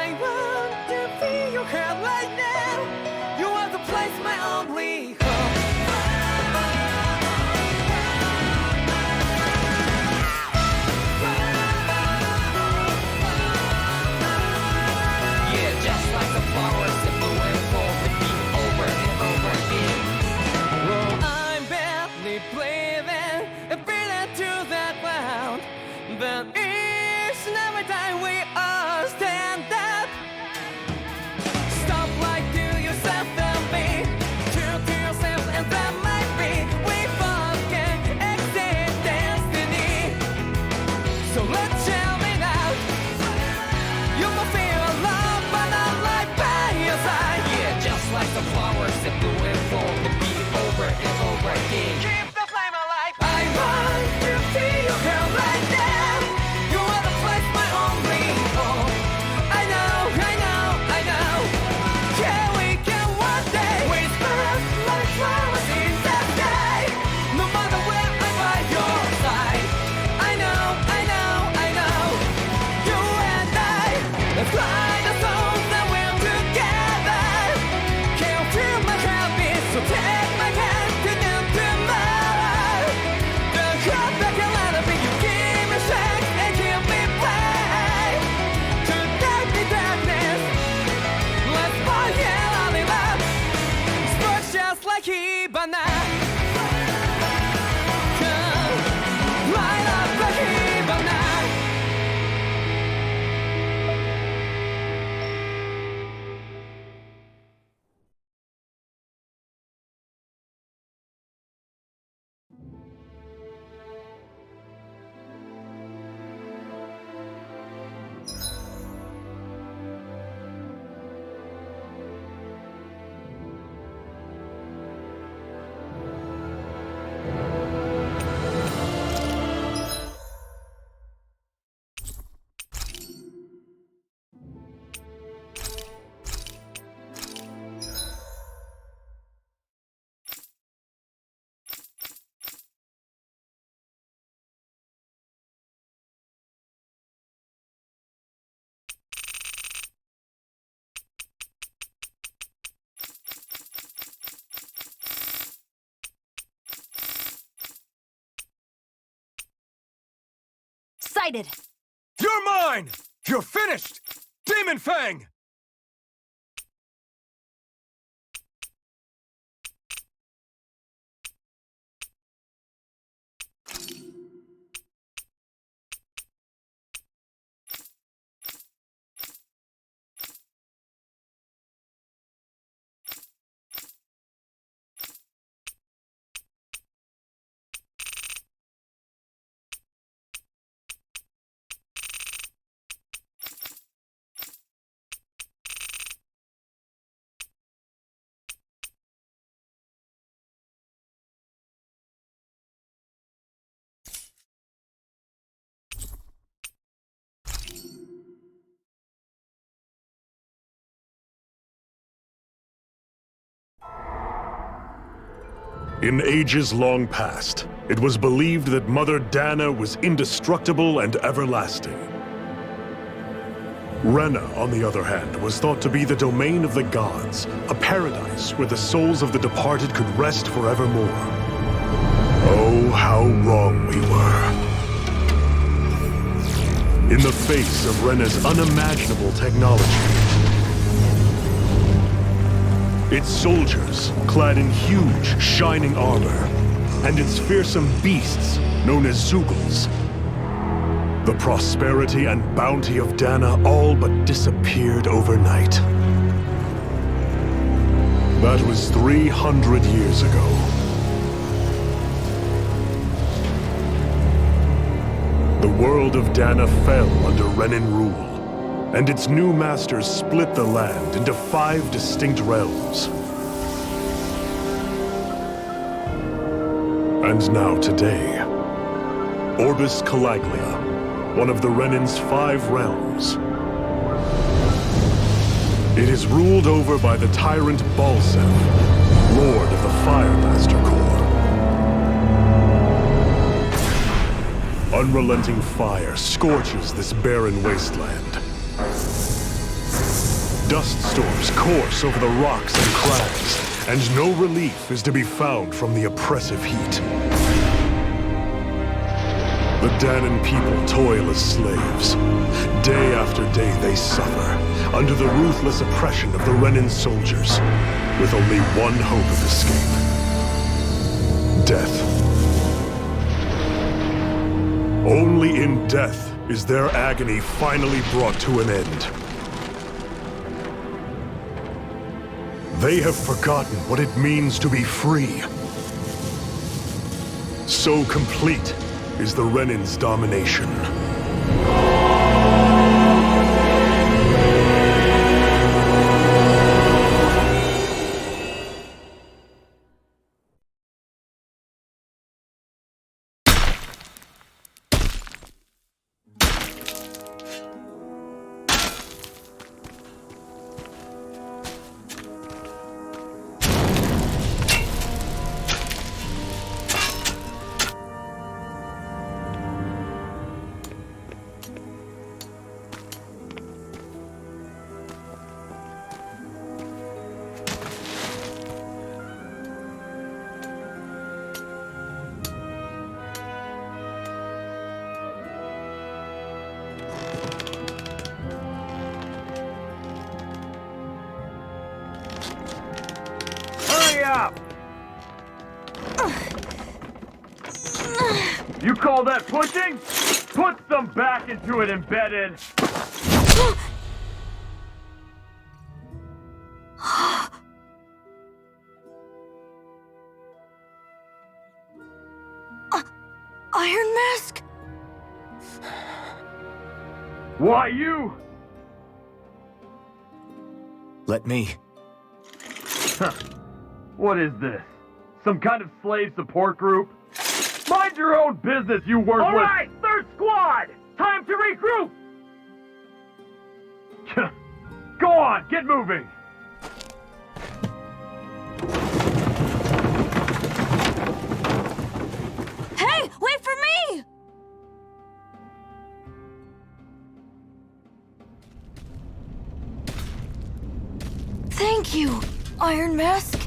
I want to feel your heart right now. You are the place, my only home. Yeah, just like the flowers that bloom and fall, repeat over and over again. Oh, I'm barely breathing and breathing to that ground, but it's never time we all stand up. Stop like to yourself and be true to yourself, and that might be we both can exit destiny. So let's shout it out. You will feel alone, but I'm right by your side. Yeah, just like the flowers that bloom and fall, repeat over and over again. Keep the flame alive. I want to feel your hair right now. You are the place, my only home. I know, I know, I know. Yeah, we can one day whisper like flowers in the sky. No matter where I'm by your side. I know, I know, I know. You and I, let's fly the souls that we're together. Can't feel my heartbeat, so take my hand to the tomorrow. The heart that can let it be, you give me strength and give me faith. To take the darkness, let's fall here on the love. Sparks just like Hibana. Come, light up like Hibana. Sighted! You're mine! You're finished! Demon Fang! In ages long past, it was believed that Mother Dana was indestructible and everlasting. Rena, on the other hand, was thought to be the domain of the gods, a paradise where the souls of the departed could rest forevermore. Oh, how wrong we were. In the face of Rena's unimaginable technology, its soldiers, clad in huge, shining armor, and its fearsome beasts, known as Zeugles. The prosperity and bounty of Dana all but disappeared overnight. That was 300 years ago. The world of Dana fell under Renan rule, and its new masters split the land into 5 distinct realms. And now today, Orbis Calaglia, one of the Renan's 5 realms. It is ruled over by the tyrant Balseph, Lord of the Firemaster Corps. Unrelenting fire scorches this barren wasteland. Dust storms course over the rocks and crags, and no relief is to be found from the oppressive heat. The Dahnan people toil as slaves. Day after day they suffer, under the ruthless oppression of the Renan soldiers, with only one hope of escape. Death. Only in death is their agony finally brought to an end. They have forgotten what it means to be free. So complete is the Renan's domination. Up! You call that pushing? Put some back into it, embedded! Iron Mask? Why you? Let me. Huh. What is this? Some kind of slave support group? Mind your own business, you worthless— All right, third squad! Time to regroup! Go on, get moving! Hey, wait for me! Thank you, Iron Mask.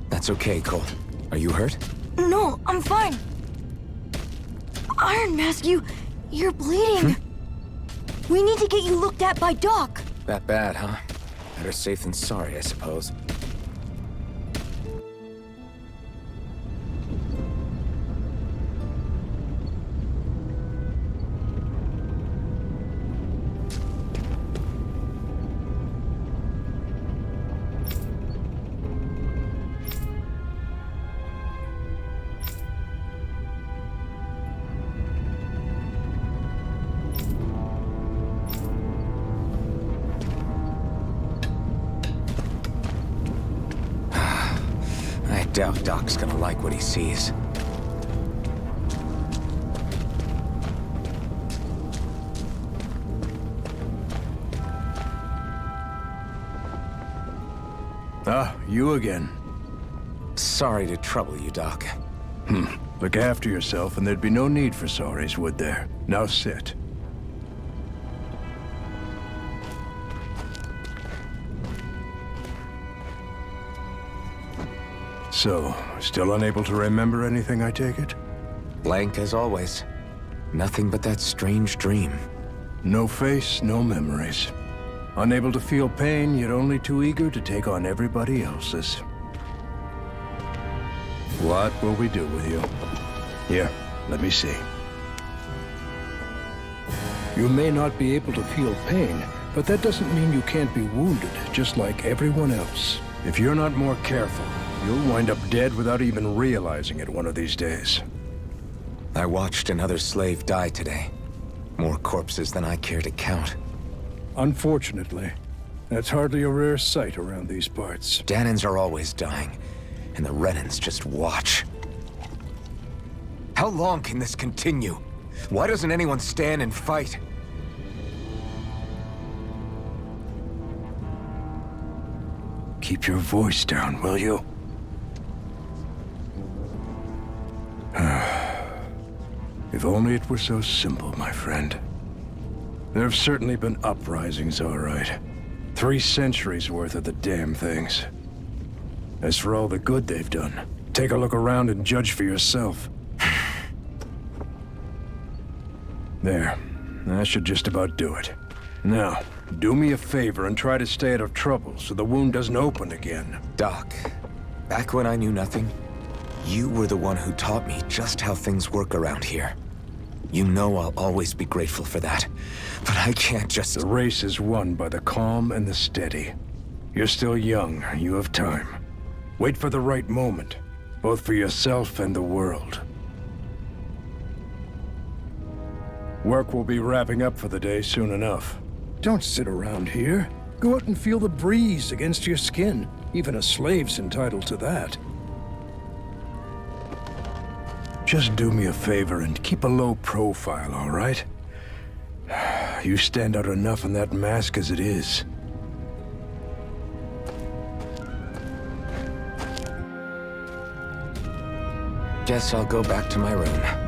That's okay, Cole. Are you hurt? No, I'm fine. Iron Mask, you're bleeding. We need to get you looked at by Doc. That bad, huh? Better safe than sorry, I suppose. I doubt Doc's gonna like what he sees. Ah, you again. Sorry to trouble you, Doc. Look after yourself and there'd be no need for sorries, would there? Now sit. So, still unable to remember anything, I take it? Blank as always. Nothing but that strange dream. No face, no memories. Unable to feel pain, yet only too eager to take on everybody else's. What will we do with you? Here, let me see. You may not be able to feel pain, but that doesn't mean you can't be wounded, just like everyone else. If you're not more careful, you'll wind up dead without even realizing it one of these days. I watched another slave die today. More corpses than I care to count. Unfortunately, that's hardly a rare sight around these parts. Dahnans are always dying, and the Renans just watch. How long can this continue? Why doesn't anyone stand and fight? Keep your voice down, will you? If only it were so simple, my friend. There have certainly been uprisings, all right. 3 centuries worth of the damn things. As for all the good they've done, take a look around and judge for yourself. There. That should just about do it. Now, do me a favor and try to stay out of trouble so the wound doesn't open again. Doc, back when I knew nothing, you were the one who taught me just how things work around here. You know I'll always be grateful for that. But I can't just... The race is won by the calm and the steady. You're still young. You have time. Wait for the right moment, both for yourself and the world. Work will be wrapping up for the day soon enough. Don't sit around here. Go out and feel the breeze against your skin. Even a slave's entitled to that. Just do me a favor and keep a low profile, all right? You stand out enough in that mask as it is. Guess I'll go back to my room.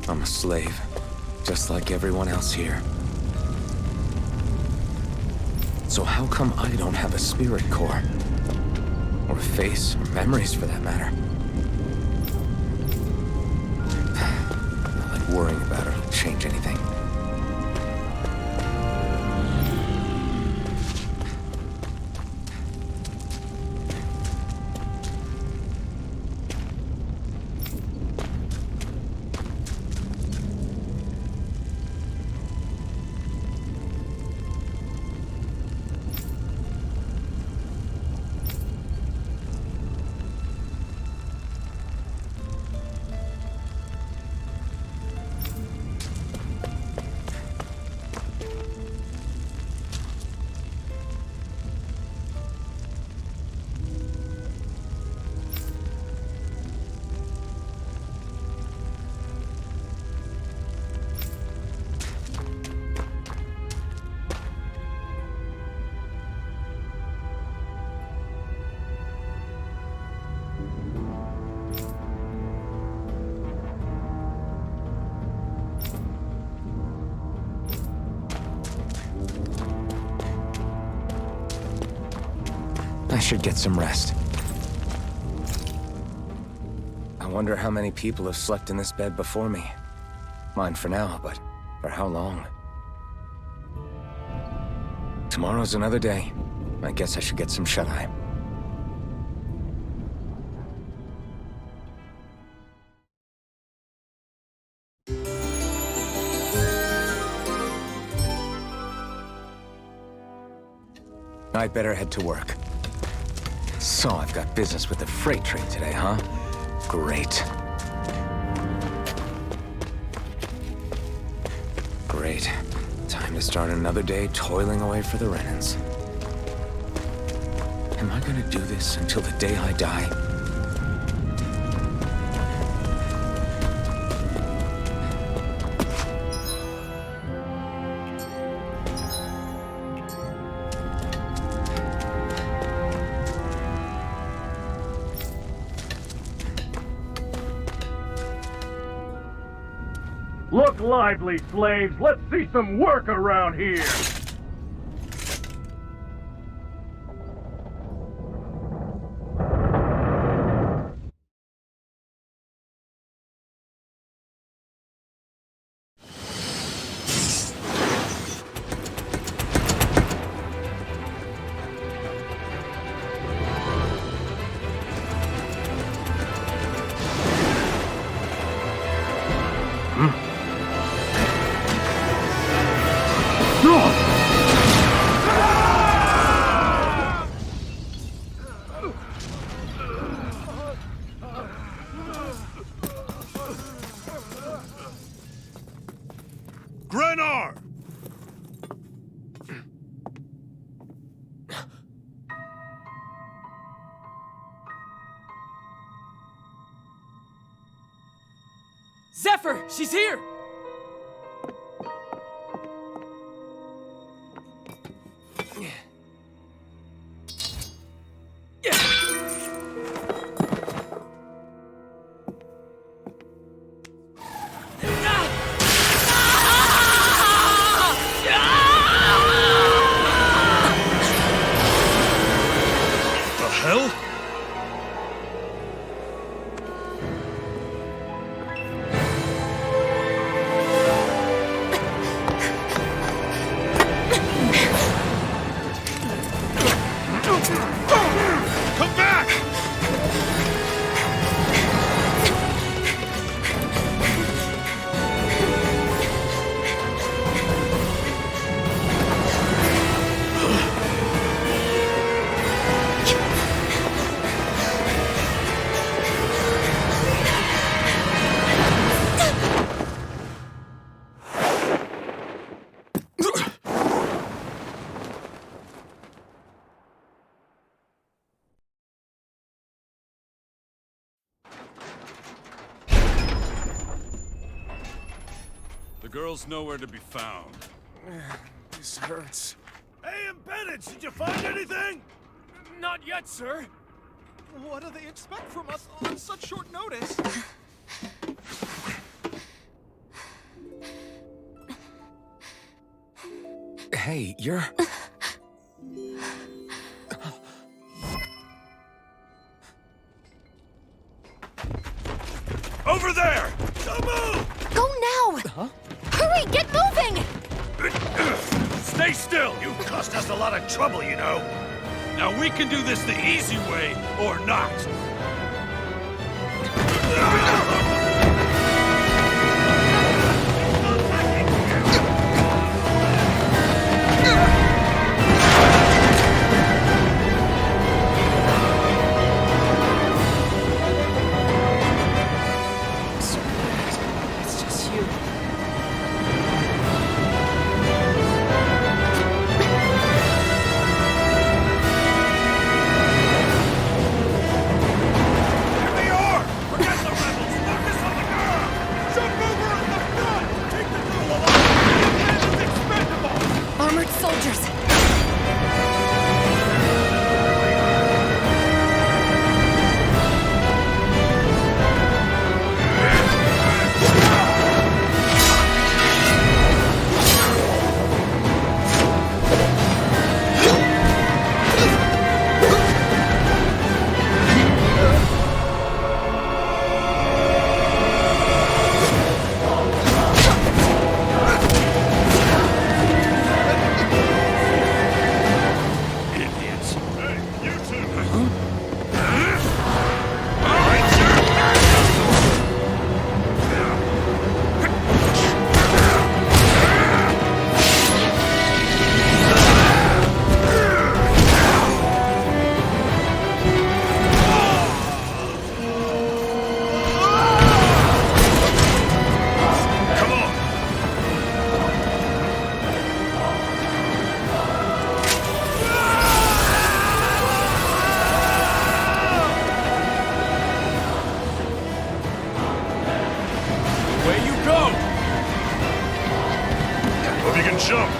I'm a slave, just like everyone else here. So how come I don't have a spirit core? Or a face, or memories for that matter? Not like worrying about it will change anything. I should get some rest. I wonder how many people have slept in this bed before me. Mine for now, but for how long? Tomorrow's another day. I guess I should get some shut-eye. I'd better head to work. So I've got business with the freight train today, huh? Great. Great. Time to start another day toiling away for the Renans. Am I gonna do this until the day I die? Look lively, slaves! Let's see some work around here! Ugh! Zephyr, she's here! The hell? Come back! The girl's nowhere to be found. This hurts. Hey, Embedded, did you find anything? Not yet, sir. What do they expect from us on such short notice? Hey, you're... Over there! Don't move! Go now! Huh? Hurry, get moving! Stay still! You've caused us a lot of trouble, you know. Now we can do this the easy way, or not. It's just you. Here they are! Forget the rebels! Focus on the girl! Jump over at the front! Take the girl along! The is expendable! Armored soldiers! Idiots! Hey, you two! Come on! Away you go! Hope you can jump.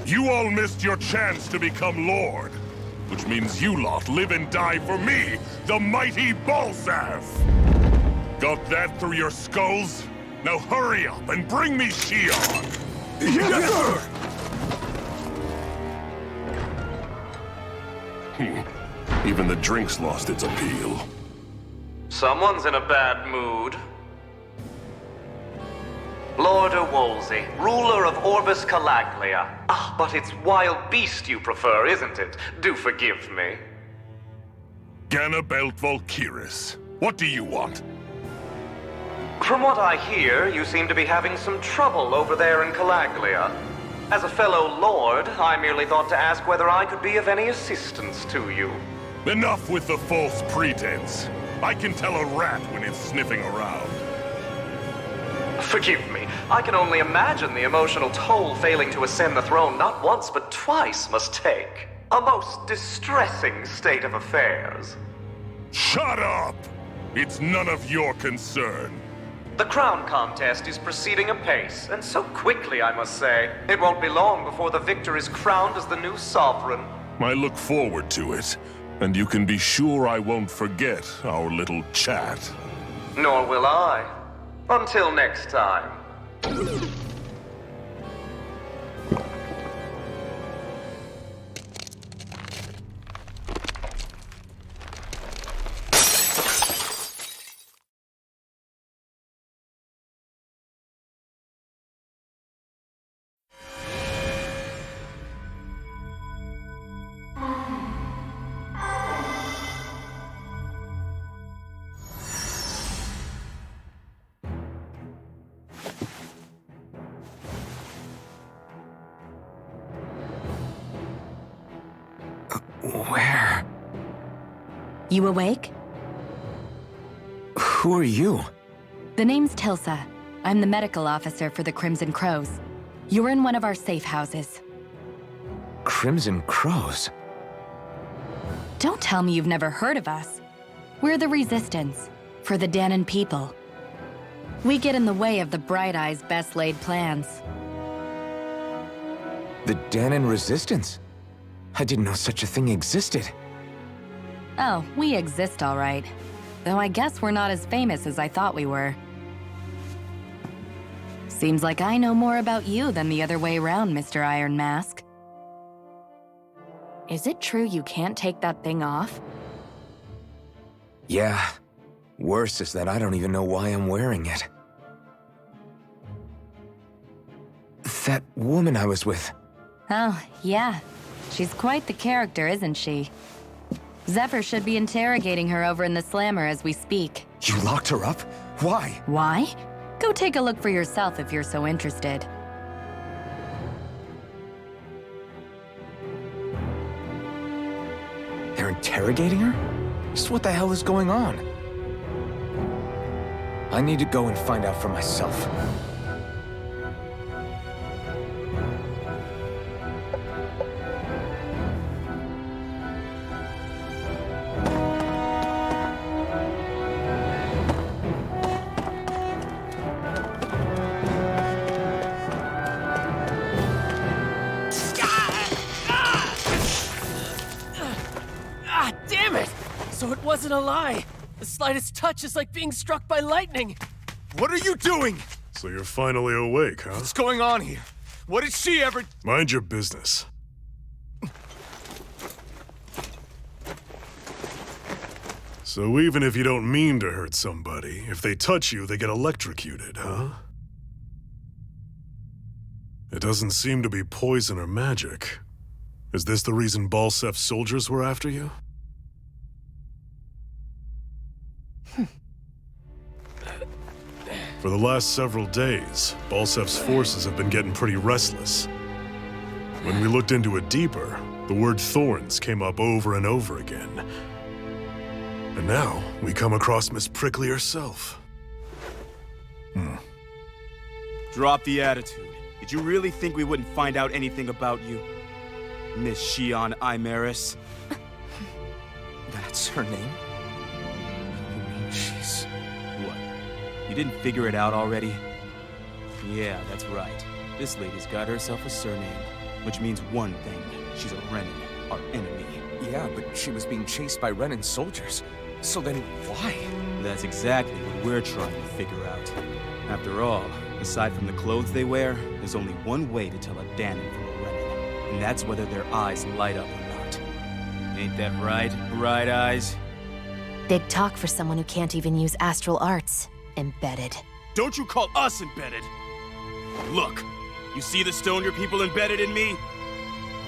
You all missed your chance to become Lord. Which means you lot live and die for me, the mighty Balzath! Got that through your skulls? Now hurry up and bring me Shion! Yes, sir! Even the drink's lost its appeal. Someone's in a bad mood. Lord Wolsey, ruler of Orbis Calaglia. Ah, but it's wild beast you prefer, isn't it? Do forgive me. Ganabelt Valkyris, what do you want? From what I hear, you seem to be having some trouble over there in Calaglia. As a fellow lord, I merely thought to ask whether I could be of any assistance to you. Enough with the false pretense. I can tell a rat when it's sniffing around. Forgive me, I can only imagine the emotional toll failing to ascend the throne not once but twice must take. A most distressing state of affairs. Shut up! It's none of your concern. The crown contest is proceeding apace, and so quickly, I must say. It won't be long before the victor is crowned as the new sovereign. I look forward to it, and you can be sure I won't forget our little chat. Nor will I. Until next time. Where? You awake? Who are you? The name's Tilsa. I'm the medical officer for the Crimson Crows. You're in one of our safe houses. Crimson Crows? Don't tell me you've never heard of us. We're the Resistance, for the Dahnan people. We get in the way of the Bright Eye's best-laid plans. The Dahnan Resistance? I didn't know such a thing existed. Oh, we exist all right. Though I guess we're not as famous as I thought we were. Seems like I know more about you than the other way around, Mr. Iron Mask. Is it true you can't take that thing off? Yeah. Worse is that I don't even know why I'm wearing it. That woman I was with. Oh, yeah. She's quite the character, isn't she? Zephyr should be interrogating her over in the Slammer as we speak. You locked her up? Why? Why? Go take a look for yourself if you're so interested. They're interrogating her? Just what the hell is going on? I need to go and find out for myself. Damn it! So it wasn't a lie. The slightest touch is like being struck by lightning. What are you doing? So you're finally awake, huh? What's going on here? What did she ever... Mind your business. So even if you don't mean to hurt somebody, if they touch you, they get electrocuted, huh? It doesn't seem to be poison or magic. Is this the reason Balsef's soldiers were after you? For the last several days, Balsef's forces have been getting pretty restless. When we looked into it deeper, the word thorns came up over and over again. And now, we come across Miss Prickly herself. Drop the attitude. Did you really think we wouldn't find out anything about you? Miss Shion Imaris? That's her name? She's... What? You didn't figure it out already? Yeah, that's right. This lady's got herself a surname, which means one thing. She's a Renan, our enemy. Yeah, but she was being chased by Renan soldiers. So then, why? That's exactly what we're trying to figure out. After all, aside from the clothes they wear, there's only one way to tell a Dahnan from a Renan, and that's whether their eyes light up or not. Ain't that right, Bright Eyes? Big talk for someone who can't even use astral arts. Embedded. Don't you call us embedded! Look, you see the stone your people embedded in me?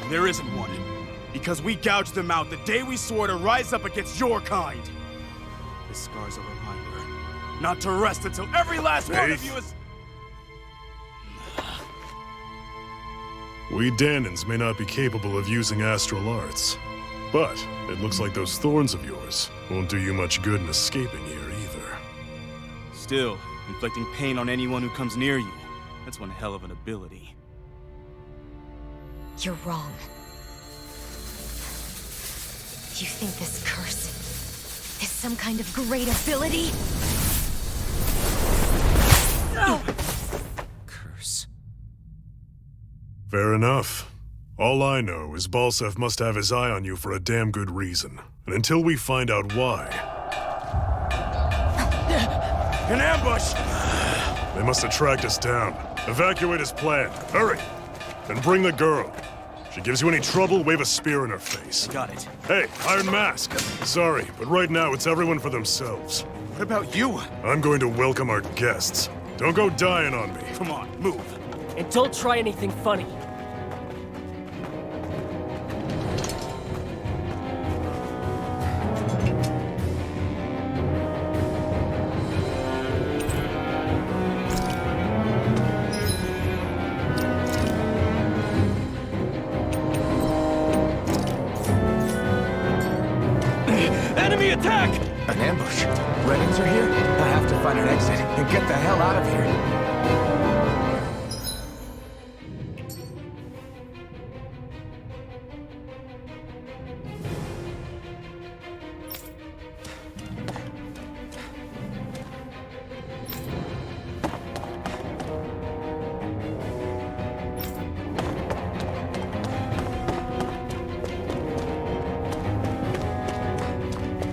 There isn't one. Because we gouged them out the day we swore to rise up against your kind. This scar's a reminder not to rest until every last one of you is... We Danans may not be capable of using astral arts, but it looks like those thorns of yours won't do you much good in escaping here either. Still, inflicting pain on anyone who comes near you. That's one hell of an ability. You're wrong. You think this curse is some kind of great ability? Curse. Fair enough. All I know is Balsef must have his eye on you for a damn good reason. And until we find out why... An ambush! They must have tracked us down. Evacuate as planned. Hurry! And bring the girl. If she gives you any trouble, wave a spear in her face. Got it. Hey, Iron Mask. Sorry, but right now it's everyone for themselves. What about you? I'm going to welcome our guests. Don't go dying on me. Come on, move. And don't try anything funny. Enemy attack! An ambush? Renans are here? I have to find an exit and get the hell out of here.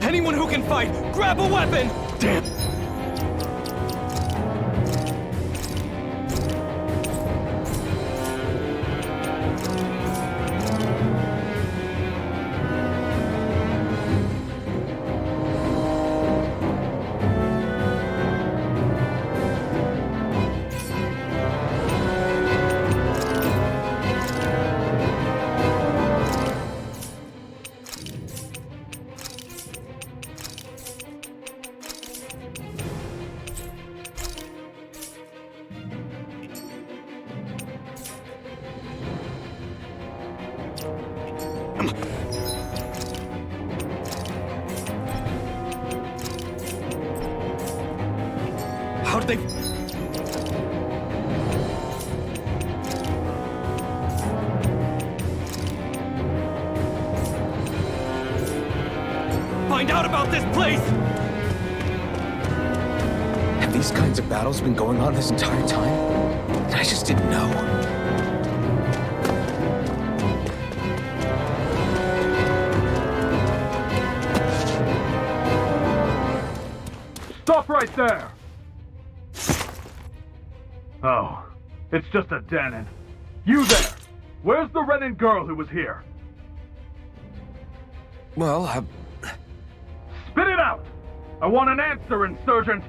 Anyone who can fight, grab a weapon! Damn! How'd they... find out about this place? Have these kinds of battles been going on this entire time? And I just didn't know. Stop right there! Oh, it's just a Danan. You there! Where's the Renan girl who was here? Well, Spit it out! I want an answer, Insurgent!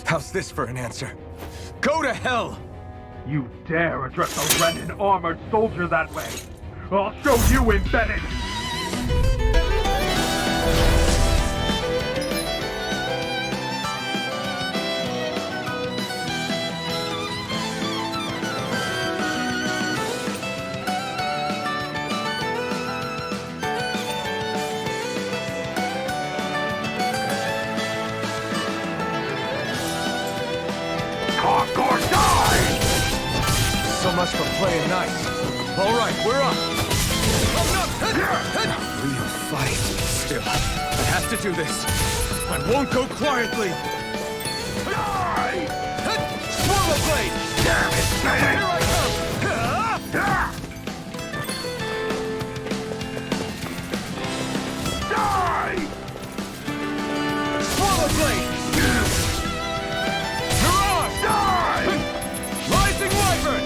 how's this for an answer? Go to hell! You dare address a Renan armored soldier that way? I'll show you, embedded! Talk or die! So much for playing nice. All right, we're up. Real fight. Still, I have to do this. I won't go quietly. Die! Swallow blade! Damn it, man! Here I Die! Swallow blade! Die! Rising Wyvern!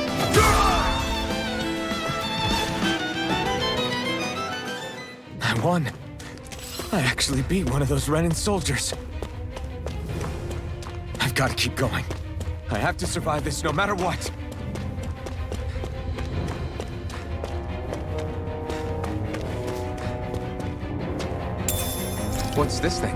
I won. I actually beat one of those Renan soldiers. I've got to keep going. I have to survive this no matter what. What's this thing?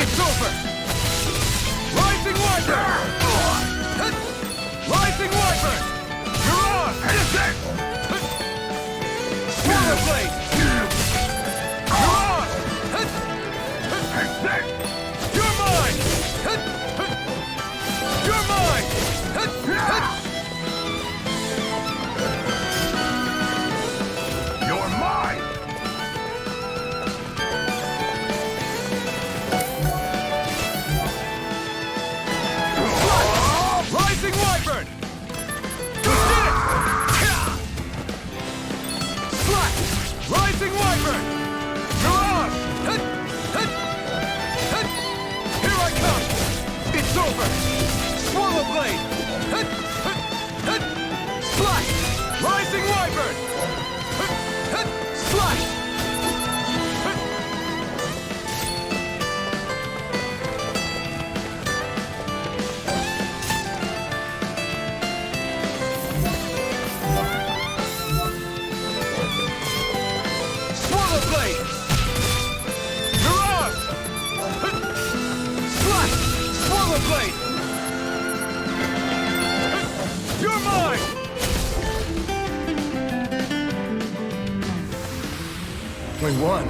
It's over! Rising Wyvern! Rising Wyvern! You're on! Swallow Blade! You're on! You're mine! You're mine! You're mine! Rising Wyvern! We did it! Slash! Rising Wyvern! You're on! Here I come! It's over! Swallow Blade! Slash! Rising Wyvern! Slash! Swallow Blade! You're on! Slash! Swallow Blade! You're mine! We won.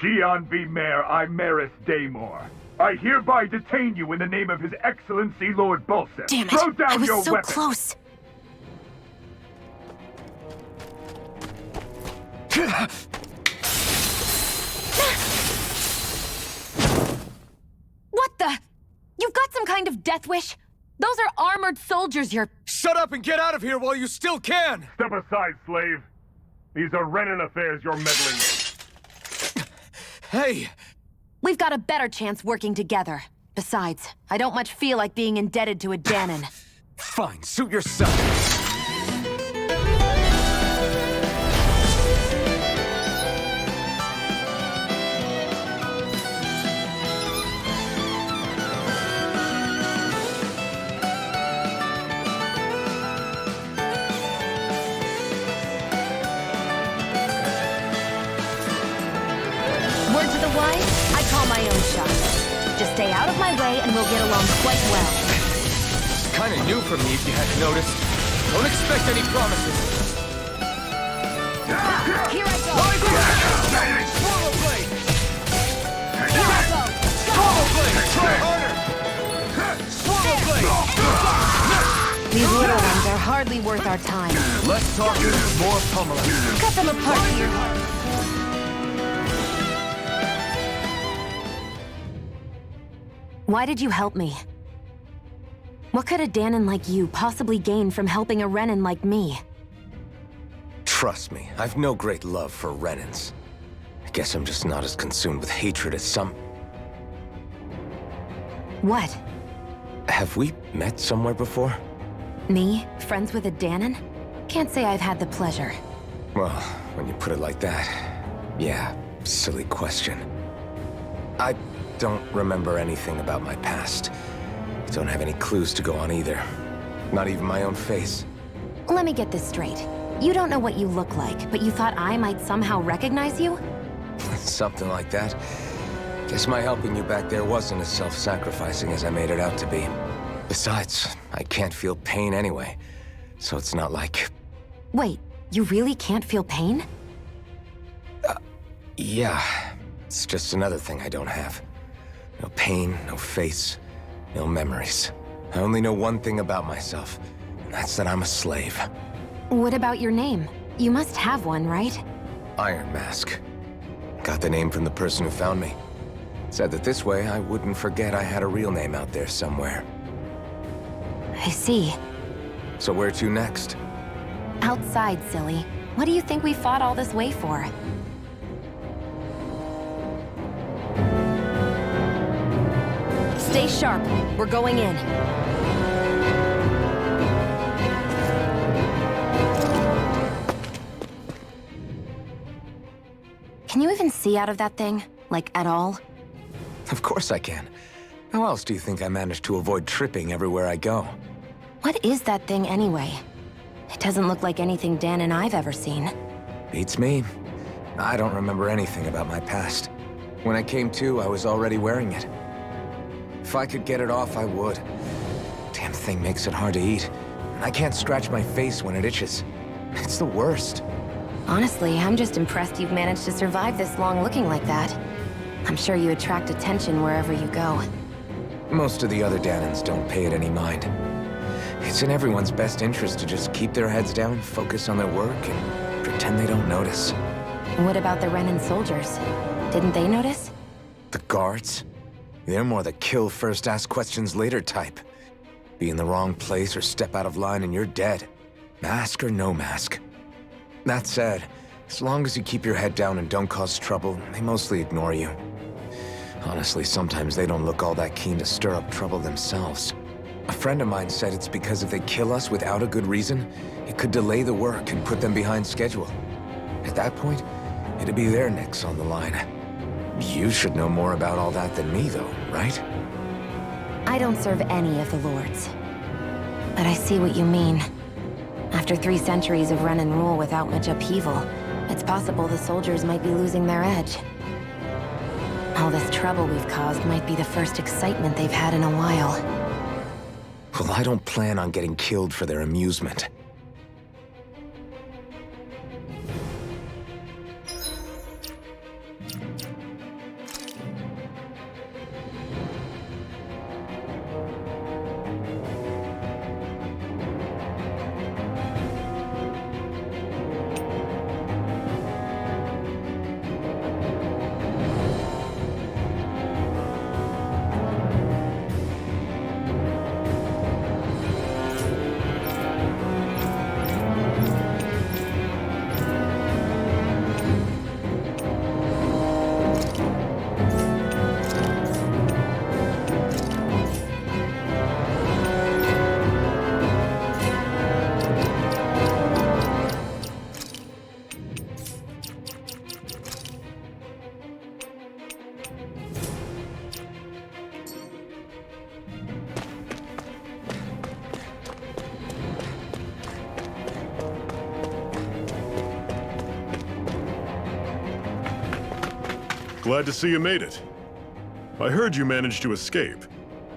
Xi'an V. Mayor Imaris Daymore. I hereby detain you in the name of His Excellency Lord Bulseth. Damn it! Throw down I was your so weapon. close. What the? You've got some kind of death wish? Those are armored soldiers you're... Shut up and get out of here while you still can! Step aside, slave. These are Renan affairs you're meddling in. Hey! We've got a better chance working together. Besides, I don't much feel like being indebted to a Danon. Fine, suit yourself. Word to the wise, I call my own shots. Just stay out of my way and we'll get along quite well. It's kinda new for me if you hadn't noticed. Don't expect any promises. Here I go! Swallow Blade! Here I go! Swallow Blade! Try harder! Swallow Blade! These little ones are hardly worth our time. Less talking, more pummeling. Cut them apart here. Why did you help me? What could a Danon like you possibly gain from helping a Renan like me? Trust me, I've no great love for Renans. I guess I'm just not as consumed with hatred as some... What? Have we met somewhere before? Me? Friends with a Danon? Can't say I've had the pleasure. Well, when you put it like that, yeah, silly question. I don't remember anything about my past. Don't have any clues to go on either. Not even my own face. Let me get this straight. You don't know what you look like, but you thought I might somehow recognize you? Something like that. Guess my helping you back there wasn't as self-sacrificing as I made it out to be. Besides, I can't feel pain anyway, so it's not like... Wait, you really can't feel pain? Yeah, it's just another thing I don't have. No pain, no face, no memories. I only know one thing about myself, and that's that I'm a slave. What about your name? You must have one, right? Iron Mask. Got the name from the person who found me. Said that this way I wouldn't forget I had a real name out there somewhere. I see. So where to next? Outside, silly. What do you think we fought all this way for? Stay sharp. We're going in. Can you even see out of that thing? Like, at all? Of course I can. How else do you think I managed to avoid tripping everywhere I go? What is that thing anyway? It doesn't look like anything Dan and I've ever seen. Beats me. I don't remember anything about my past. When I came to, I was already wearing it. If I could get it off, I would. Damn thing makes it hard to eat. And I can't scratch my face when it itches. It's the worst. Honestly, I'm just impressed you've managed to survive this long looking like that. I'm sure you attract attention wherever you go. Most of the other Danans don't pay it any mind. It's in everyone's best interest to just keep their heads down, focus on their work, and pretend they don't notice. What about the Renan soldiers? Didn't they notice? The guards? They're more the kill first, ask questions later type. Be in the wrong place or step out of line and you're dead. Mask or no mask. That said, as long as you keep your head down and don't cause trouble, they mostly ignore you. Honestly, sometimes they don't look all that keen to stir up trouble themselves. A friend of mine said it's because if they kill us without a good reason, it could delay the work and put them behind schedule. At that point, it'd be their necks on the line. You should know more about all that than me, though, right? I don't serve any of the lords. But I see what you mean. After 3 centuries of run and rule without much upheaval, it's possible the soldiers might be losing their edge. All this trouble we've caused might be the first excitement they've had in a while. Well, I don't plan on getting killed for their amusement. Glad to see you made it. I heard you managed to escape,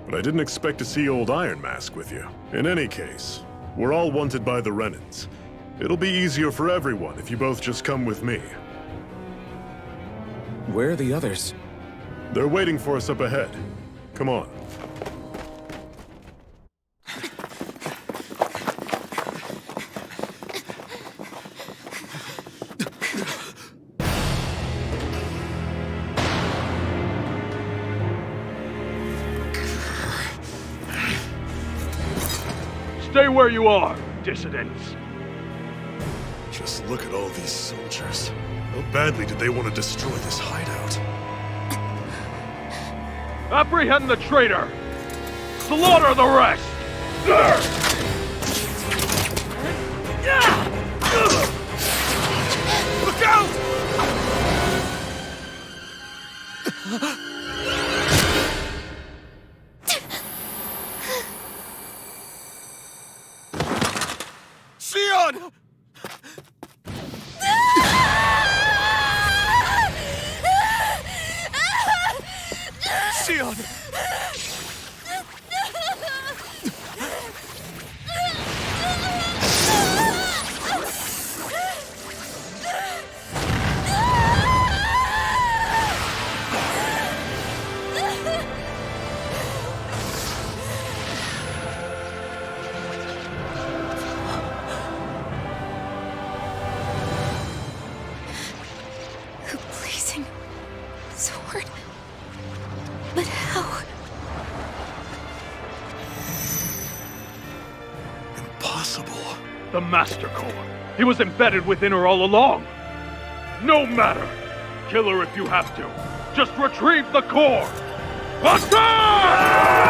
but I didn't expect to see old Iron Mask with you. In any case, we're all wanted by the Renans. It'll be easier for everyone if you both just come with me. Where are the others? They're waiting for us up ahead. Come on. Stay where you are, dissidents. Just look at all these soldiers. How badly did they want to destroy this hideout? Apprehend the traitor! Slaughter the rest! Look out! Xion! Xion! A blazing sword. But how? Impossible. The Master Core. He was embedded within her all along. No matter. Kill her if you have to. Just retrieve the core. Attack!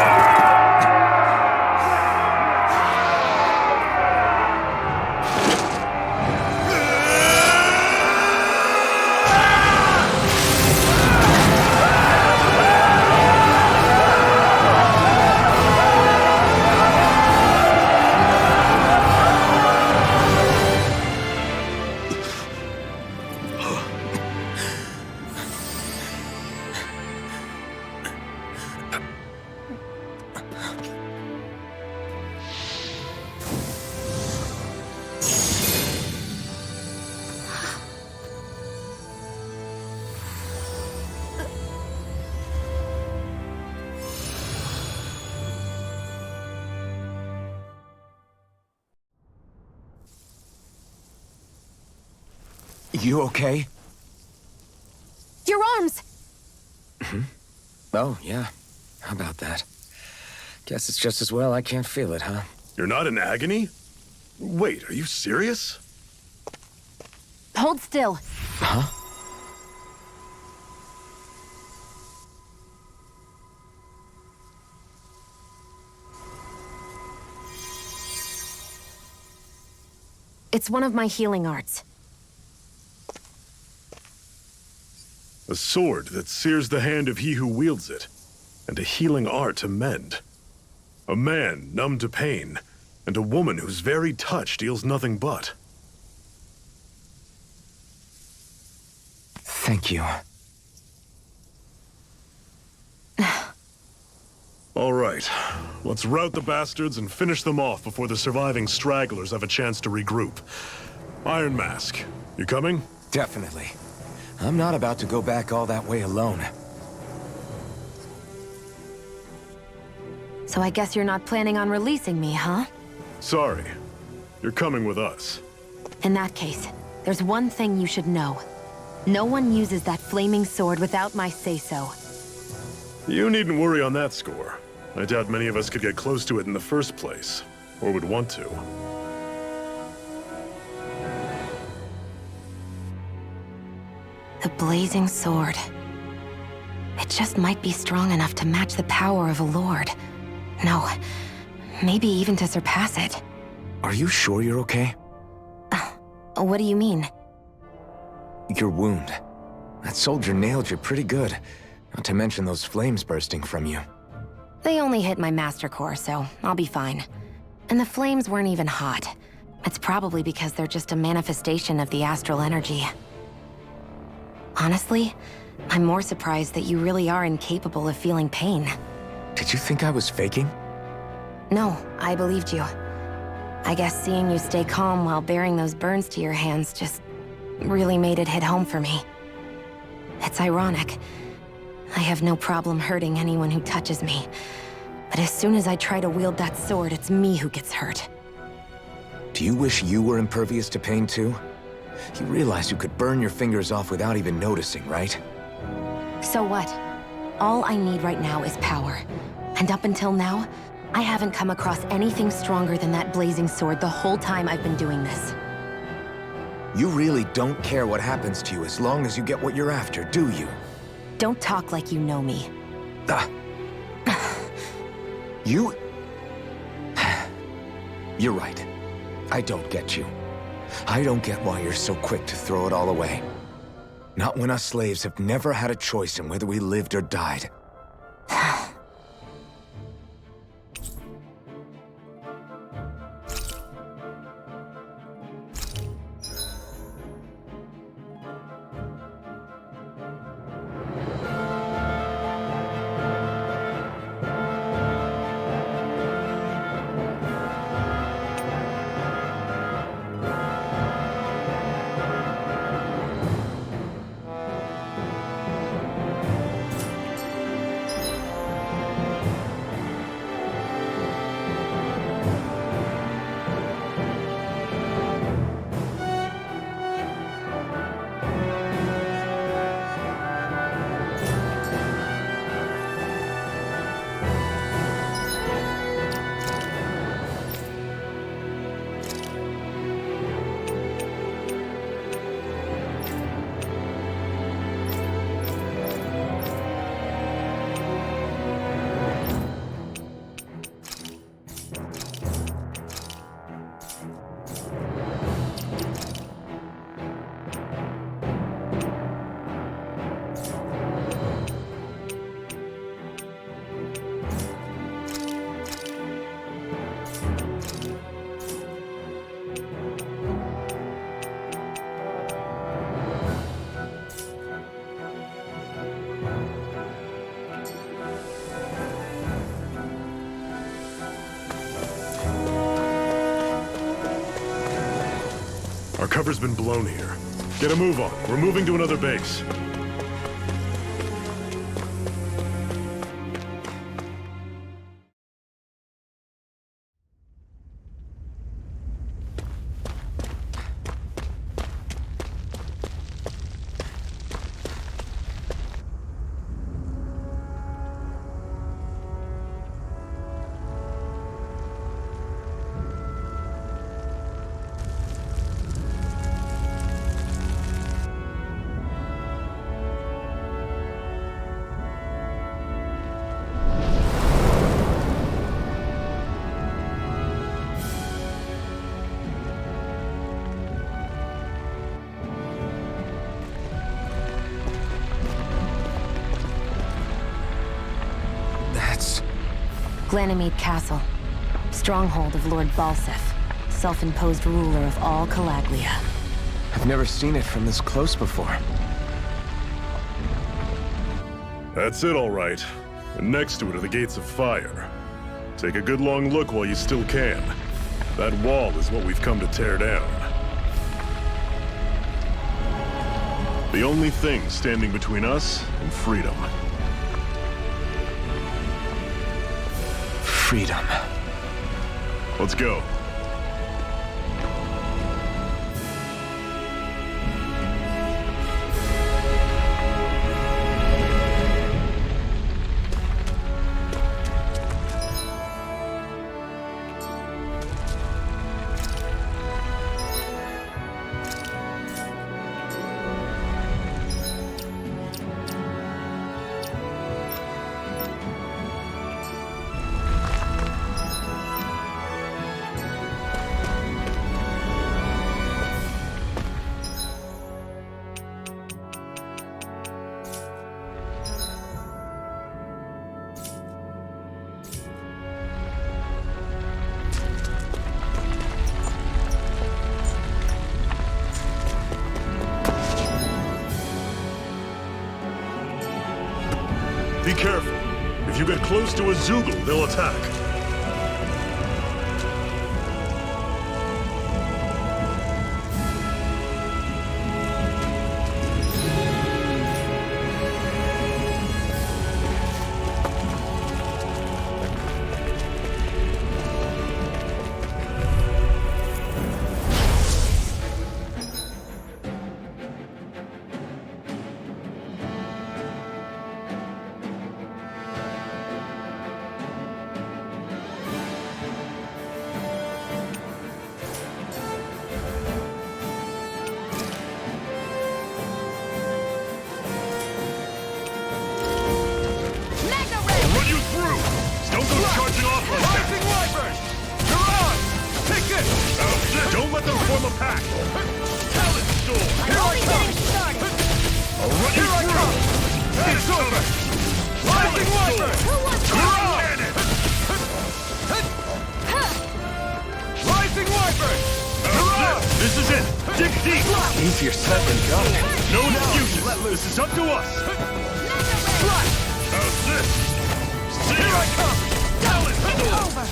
You okay? Your arms! Oh, yeah. How about that? Guess it's just as well I can't feel it, huh? You're not in agony? Wait, are you serious? Hold still. Huh? It's one of my healing arts. A sword that sears the hand of he who wields it, and a healing art to mend. A man numb to pain, and a woman whose very touch deals nothing but. Thank you. All right, let's rout the bastards and finish them off before the surviving stragglers have a chance to regroup. Iron Mask, you coming? Definitely. I'm not about to go back all that way alone. So I guess you're not planning on releasing me, huh? Sorry, you're coming with us. In that case, there's one thing you should know. No one uses that flaming sword without my say-so. You needn't worry on that score. I doubt many of us could get close to it in the first place, or would want to. The blazing sword. It just might be strong enough to match the power of a lord. No, maybe even to surpass it. Are you sure you're okay? What do you mean? Your wound. That soldier nailed you pretty good. Not to mention those flames bursting from you. They only hit my master core, so I'll be fine. And the flames weren't even hot. It's probably because they're just a manifestation of the astral energy. Honestly, I'm more surprised that you really are incapable of feeling pain. Did you think I was faking? No, I believed you. I guess seeing you stay calm while bearing those burns to your hands just really made it hit home for me. It's ironic. I have no problem hurting anyone who touches me. But as soon as I try to wield that sword, it's me who gets hurt. Do you wish you were impervious to pain too? You realize you could burn your fingers off without even noticing, right? So what? All I need right now is power. And up until now, I haven't come across anything stronger than that blazing sword the whole time I've been doing this. You really don't care what happens to you as long as you get what you're after, do you? Don't talk like you know me. You... You're right. I don't get you. I don't get why you're so quick to throw it all away. Not when us slaves have never had a choice in whether we lived or died. Our cover's been blown here. Get a move on. We're moving to another base. Ganymede Castle. Stronghold of Lord Balsef, self-imposed ruler of all Calaglia. I've never seen it from this close before. That's it, all right. And next to it are the Gates of Fire. Take a good long look while you still can. That wall is what we've come to tear down. The only thing standing between us and freedom. Freedom. Let's go. Be careful. If you get close to a Zoogle, they'll attack. Don't let them form a pack! Talent Storm! Here I come! I'll run you through! It's over! Rising Wyvern! Who wants Cannon! Rising Wyvern! This is it! Dig deep! Easier said than done. No excuses! This is up to us! How's this? See Here I come! Talent Storm! Over!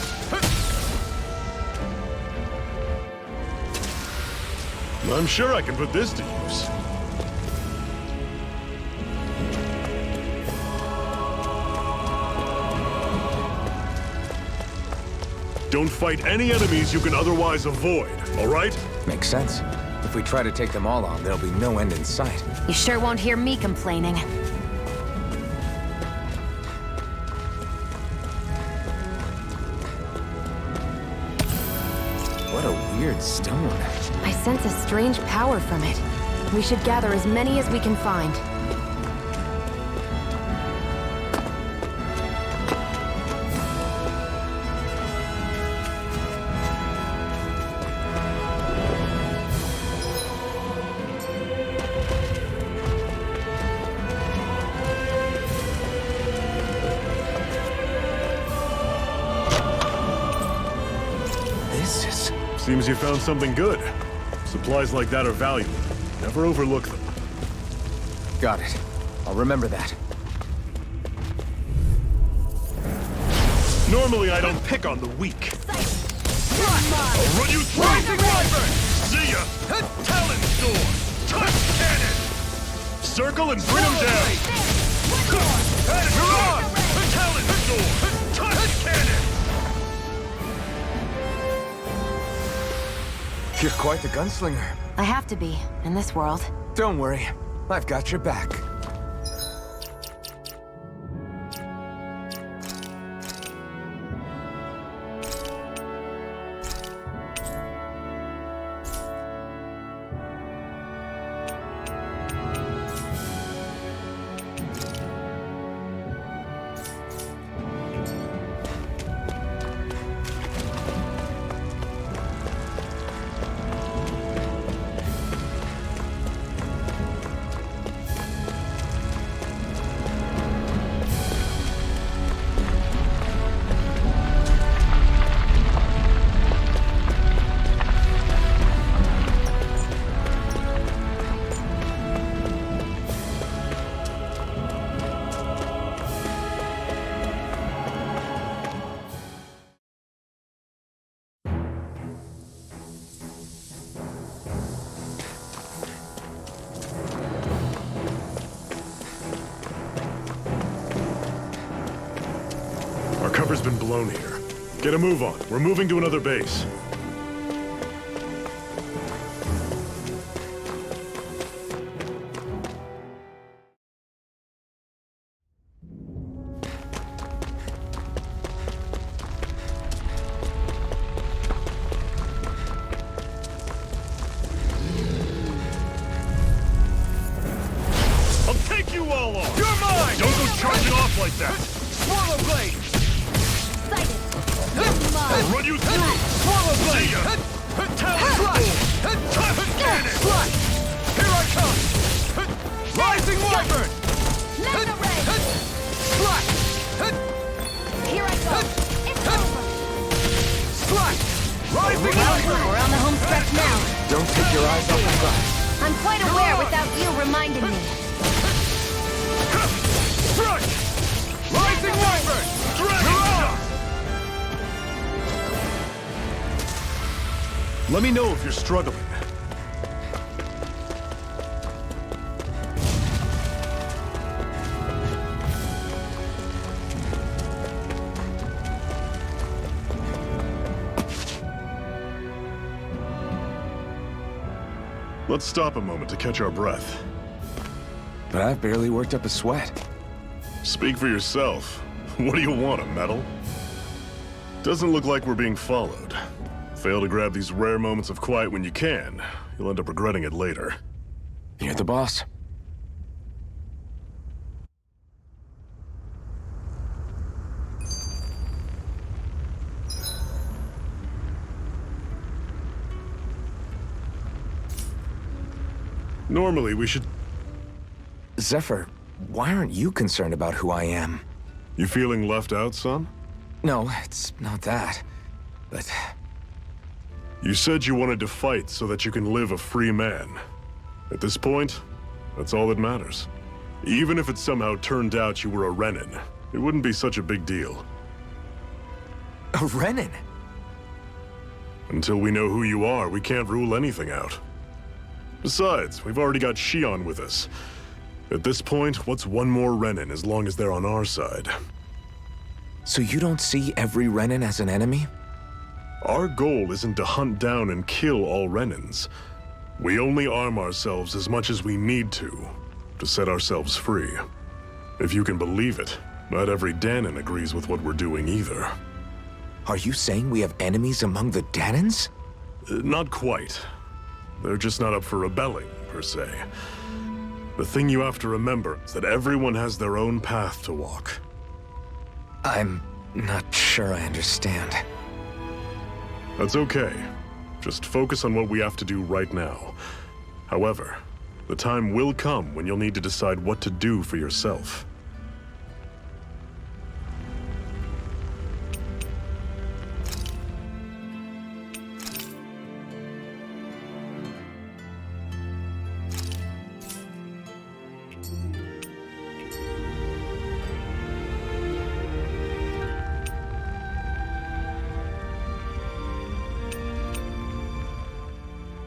I'm sure I can put this to use. Don't fight any enemies you can otherwise avoid, all right? Makes sense. If we try to take them all on, there'll be no end in sight. You sure won't hear me complaining. What a weird stone. I sense a strange power from it. We should gather as many as we can find. Seems you found something good. Supplies like that are valuable. Never overlook them. Got it. I'll remember that. Normally I don't pick on the weak. I'll run you through! Rising Wyvern! See ya! Talent Storm! Touch Cannon! Circle and bring them down! You're on! Talent Storm! Touch Cannon! You're quite the gunslinger. I have to be, in this world. Don't worry. I've got your back. Our cover's been blown here. Get a move on. We're moving to another base. I'll take you all off! You're mine! Don't go charging off like that! Swallow blade! I'll run you through! Swallow blade! See ya! Talon slash! Cannon! Slash! Here I come! Rising wyvern! Mega ray! Slash! Here I go! It's over! Slash! Rising wyvern! We're on the home stretch now. Don't take your eyes off the prize. I'm quite aware without you reminding me. Strike! Rising wyvern! Dragon! Let me know if you're struggling. Let's stop a moment to catch our breath. But I've barely worked up a sweat. Speak for yourself. What do you want, a medal? Doesn't look like we're being followed. Fail to grab these rare moments of quiet when you can. You'll end up regretting it later. You're the boss. Normally, we should... Zephyr, why aren't you concerned about who I am? You feeling left out, son? No, it's not that. But You said you wanted to fight so that you can live a free man. At this point, that's all that matters. Even if it somehow turned out you were a Renin, it wouldn't be such a big deal. a Renin? Until we know who you are, we can't rule anything out. Besides, we've already got Shion with us. At this point, what's one more Renin as long as they're on our side? So you don't see every Renin as an enemy? Our goal isn't to hunt down and kill all Renins. We only arm ourselves as much as we need to set ourselves free. If you can believe it, not every Danon agrees with what we're doing either. Are you saying we have enemies among the Danons? Not quite. They're just not up for rebelling, per se. The thing you have to remember is that everyone has their own path to walk. I'm not sure I understand. That's okay. Just focus on what we have to do right now. However, the time will come when you'll need to decide what to do for yourself.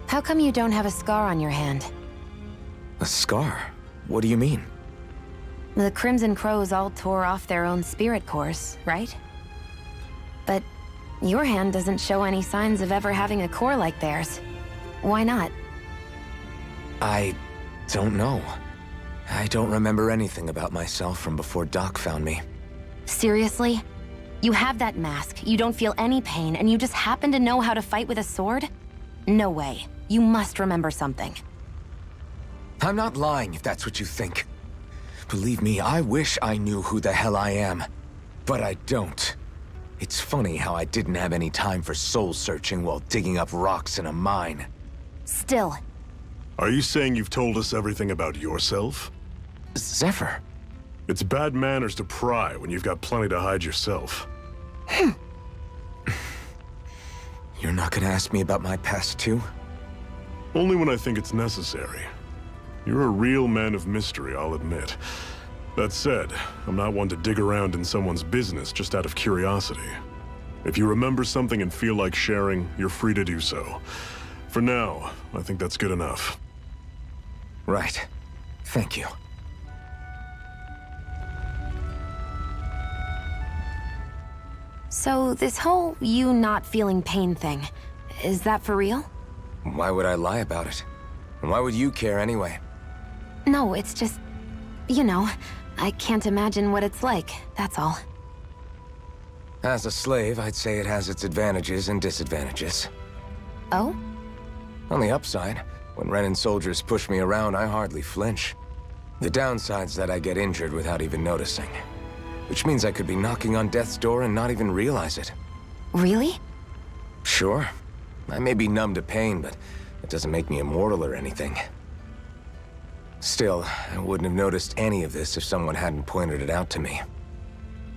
How come you don't have a scar on your hand? A scar? What do you mean? The Crimson Crows all tore off their own spirit cores, right? But your hand doesn't show any signs of ever having a core like theirs. Why not? I don't know. I don't remember anything about myself from before Doc found me. Seriously? You have that mask, you don't feel any pain, and you just happen to know how to fight with a sword? No way. You must remember something. I'm not lying if that's what you think. Believe me, I wish I knew who the hell I am. But I don't. It's funny how I didn't have any time for soul-searching while digging up rocks in a mine. Still. Are you saying you've told us everything about yourself? Zephyr. It's bad manners to pry when you've got plenty to hide yourself. You're not gonna ask me about my past too? Only when I think it's necessary. You're a real man of mystery, I'll admit. That said, I'm not one to dig around in someone's business just out of curiosity. If you remember something and feel like sharing, you're free to do so. For now, I think that's good enough. Right. Thank you. So this whole you not feeling pain thing, is that for real? Why would I lie about it? And why would you care anyway? No, it's just, you know, I can't imagine what it's like, that's all. As a slave, I'd say it has its advantages and disadvantages. Oh? On the upside, when Renan soldiers push me around, I hardly flinch. The downside's that I get injured without even noticing. Which means I could be knocking on death's door and not even realize it. Really? Sure. I may be numb to pain, but it doesn't make me immortal or anything. Still, I wouldn't have noticed any of this if someone hadn't pointed it out to me.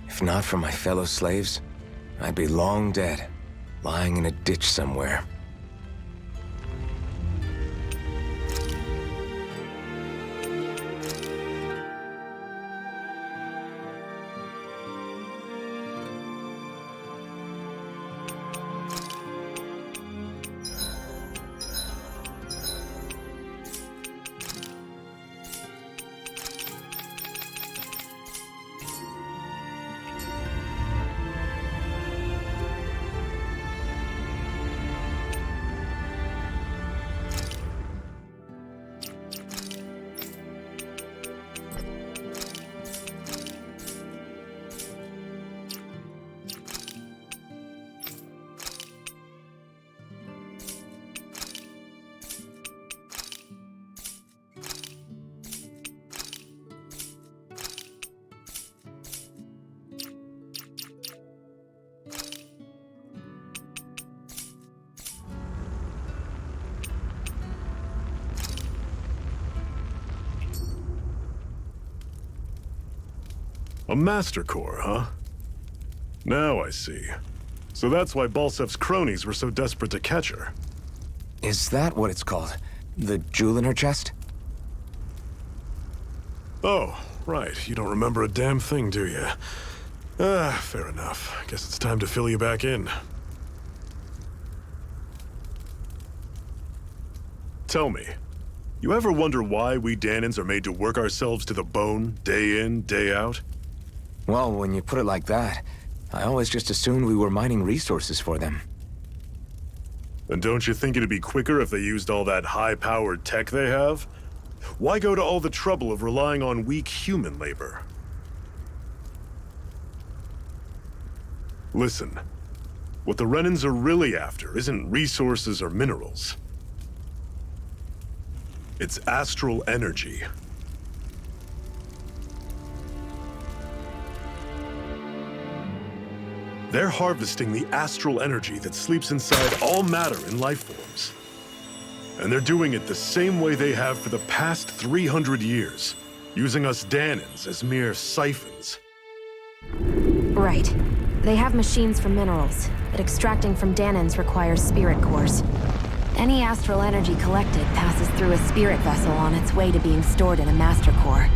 If not for my fellow slaves, I'd be long dead, lying in a ditch somewhere. A Master Core, huh? Now I see. So that's why Balsev's cronies were so desperate to catch her. Is that what it's called? The jewel in her chest? Oh, right. You don't remember a damn thing, do you? Fair enough. Guess it's time to fill you back in. Tell me, you ever wonder why we Dahnans are made to work ourselves to the bone, day in, day out? Well, when you put it like that, I always just assumed we were mining resources for them. And don't you think it'd be quicker if they used all that high-powered tech they have? Why go to all the trouble of relying on weak human labor? Listen, what the Renans are really after isn't resources or minerals. It's astral energy. They're harvesting the astral energy that sleeps inside all matter in life forms. And they're doing it the same way they have for the past 300 years, using us Dahnans as mere siphons. Right. They have machines for minerals, but extracting from Dahnans requires spirit cores. Any astral energy collected passes through a spirit vessel on its way to being stored in a master core.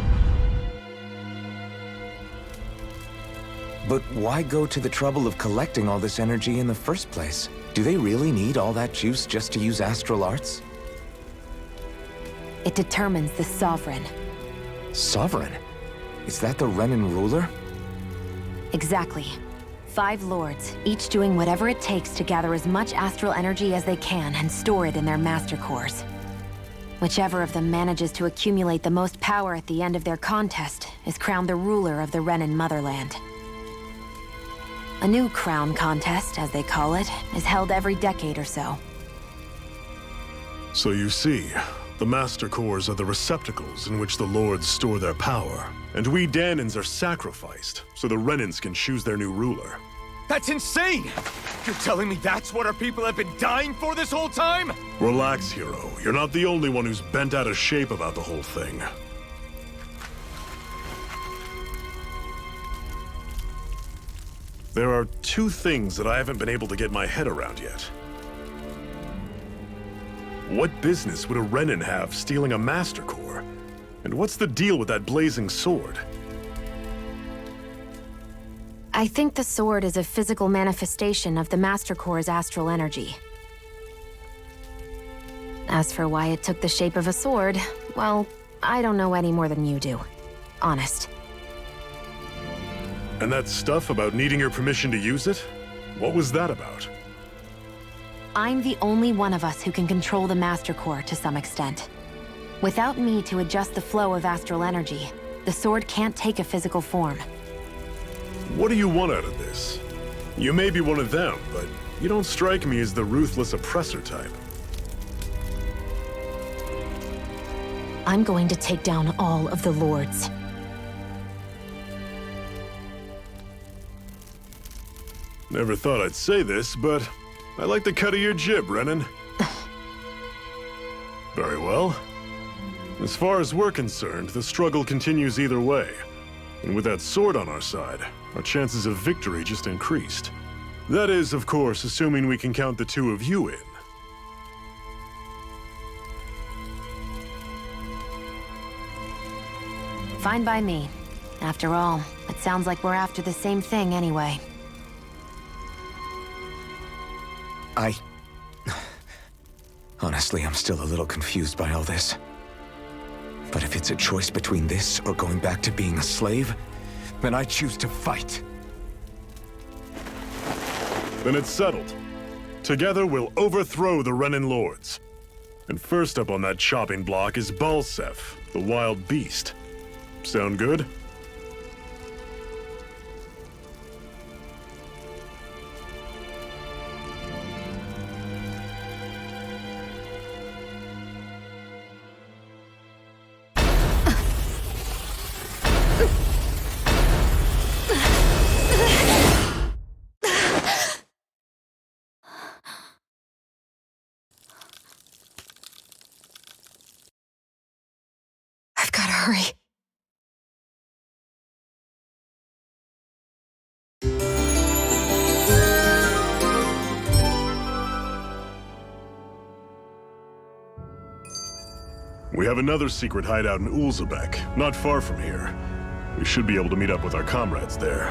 But why go to the trouble of collecting all this energy in the first place? Do they really need all that juice just to use astral arts? It determines the Sovereign. Sovereign? Is that the Renan ruler? Exactly. 5 lords, each doing whatever it takes to gather as much astral energy as they can and store it in their master cores. Whichever of them manages to accumulate the most power at the end of their contest is crowned the ruler of the Renan motherland. A new crown contest, as they call it, is held every decade or so. So you see, the Master Cores are the receptacles in which the Lords store their power. And we Dahnans are sacrificed, so the Renans can choose their new ruler. That's insane! You're telling me that's what our people have been dying for this whole time? Relax, hero. You're not the only one who's bent out of shape about the whole thing. There are 2 things that I haven't been able to get my head around yet. What business would a Renan have stealing a Master Core? And what's the deal with that blazing sword? I think the sword is a physical manifestation of the Master Core's astral energy. As for why it took the shape of a sword, well, I don't know any more than you do. Honest. And that stuff about needing your permission to use it? What was that about? I'm the only one of us who can control the Master Core to some extent. Without me to adjust the flow of astral energy, the sword can't take a physical form. What do you want out of this? You may be one of them, but you don't strike me as the ruthless oppressor type. I'm going to take down all of the Lords. Never thought I'd say this, but I like the cut of your jib, Renan. Very well. As far as we're concerned, the struggle continues either way. And with that sword on our side, our chances of victory just increased. That is, of course, assuming we can count the two of you in. Fine by me. After all, it sounds like we're after the same thing anyway. Honestly, I'm still a little confused by all this. But if it's a choice between this or going back to being a slave, then I choose to fight. Then it's settled. Together, we'll overthrow the Renan Lords. And first up on that chopping block is Balseph, the wild beast. Sound good? I've gotta hurry. We have another secret hideout in Ulzebek, not far from here. We should be able to meet up with our comrades there.